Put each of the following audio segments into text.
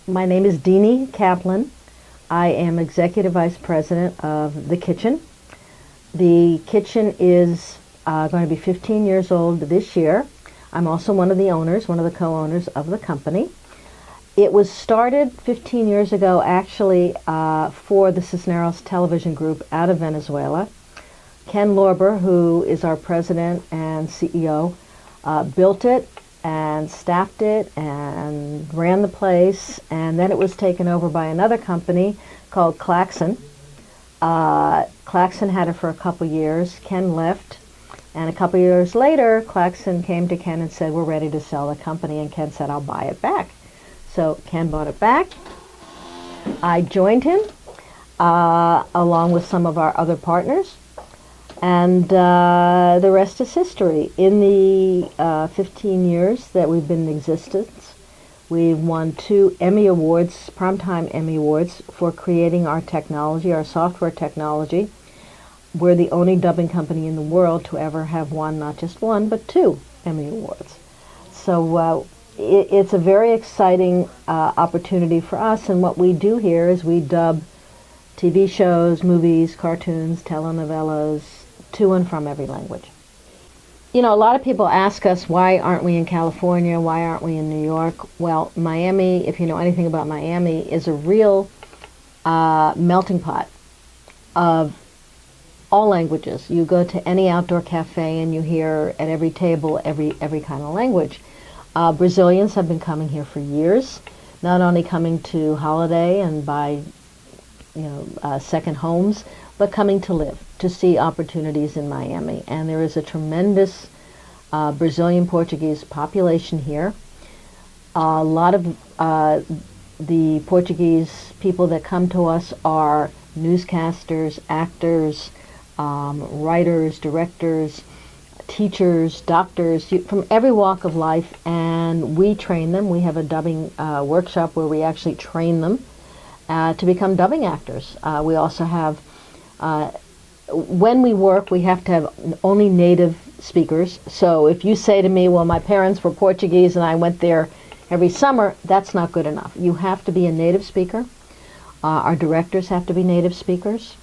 My name is Deeny Kaplan. I am Executive Vice President of The Kitchen. The Kitchen is going to be 15 years old this year. I'm also one of the owners, one of the co-owners of the company. It was started 15 years ago actually for the Cisneros television group out of Venezuela. Ken Lorber, who is our president and CEO, built it and staffed it and ran the place, and then it was taken over by another company called Claxon. Claxon had it for a couple years. Ken left, and a couple years later Claxon came to Ken and said, we're ready to sell the company, and Ken said, I'll buy it back. So Ken bought it back. I joined him along with some of our other partners, and the rest is history. In the 15 years that we've been in existence, we've won 2 Emmy Awards, Primetime Emmy Awards, for creating our technology, our software technology. We're the only dubbing company in the world to ever have won not just 1, but 2 Emmy Awards. So it's a very exciting opportunity for us, and what we do here is we dub TV shows, movies, cartoons, telenovelas, to and from every language. You know, a lot of people ask us, why aren't we in California? Why aren't we in New York? Well, Miami, if you know anything about Miami, is a real melting pot of all languages. You go to any outdoor cafe and you hear at every table every kind of language. Brazilians have been coming here for years, not only coming to holiday and buy second homes, but coming to live, to see opportunities in Miami. And there is a tremendous Brazilian Portuguese population here. A lot of the Portuguese people that come to us are newscasters, actors, writers, directors, teachers, doctors, from every walk of life, and we train them. We have a dubbing workshop where we actually train them to become dubbing actors. We also have, when we work, we have to have only native speakers. So if you say to me, well, my parents were Portuguese and I went there every summer, that's not good enough. You have to be a native speaker. Our directors have to be native speakers.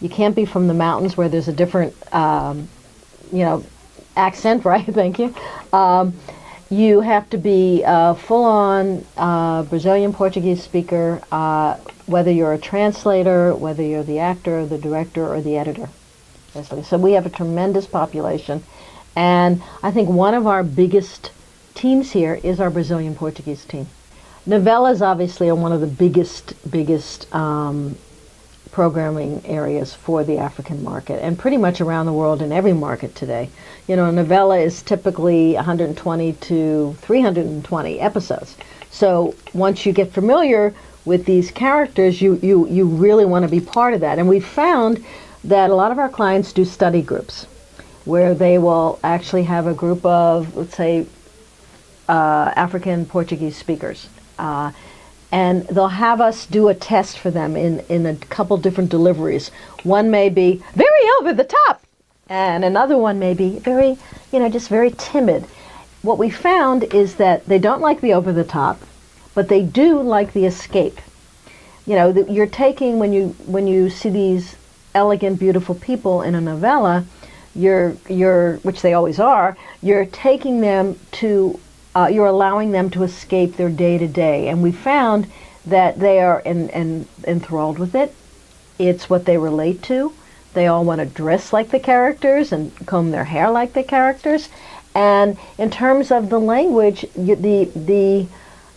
You can't be from the mountains where there's a different, accent, right? Thank you. You have to be a full-on Brazilian Portuguese speaker, whether you're a translator, whether you're the actor, the director, or the editor. So we have a tremendous population, and I think one of our biggest teams here is our Brazilian Portuguese team. Novellas obviously are one of the biggest programming areas for the African market, and pretty much around the world in every market today. You know, a novella is typically 120 to 320 episodes. So once you get familiar with these characters, you really want to be part of that. And we've found that a lot of our clients do study groups where they will actually have a group of, let's say, African Portuguese speakers. And they'll have us do a test for them in a couple different deliveries. One may be very over the top, and another one may be very, just very timid. What we found is that they don't like the over the top, but they do like the escape. You're taking, when you see these elegant, beautiful people in a novella, which they always are, you're taking them to you're allowing them to escape their day-to-day. And we found that they are enthralled with it. It's what they relate to. They all want to dress like the characters and comb their hair like the characters. And in terms of the language, the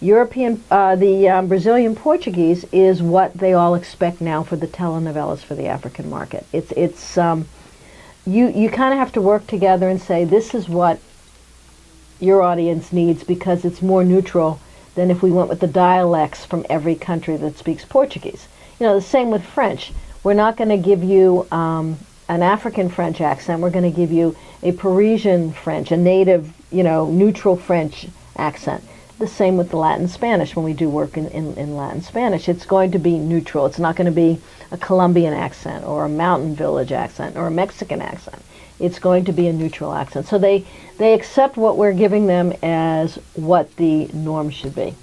Brazilian Portuguese is what they all expect now for the telenovelas for the African market. It's you kind of have to work together and say, this is what your audience needs, because it's more neutral than if we went with the dialects from every country that speaks Portuguese. The same with French. We're not going to give you an African French accent. We're going to give you a Parisian French, a native, neutral French accent. The same with the Latin Spanish. When we do work in Latin Spanish, it's going to be neutral. It's not going to be a Colombian accent or a mountain village accent or a Mexican accent. It's going to be a neutral accent. So they accept what we're giving them as what the norm should be.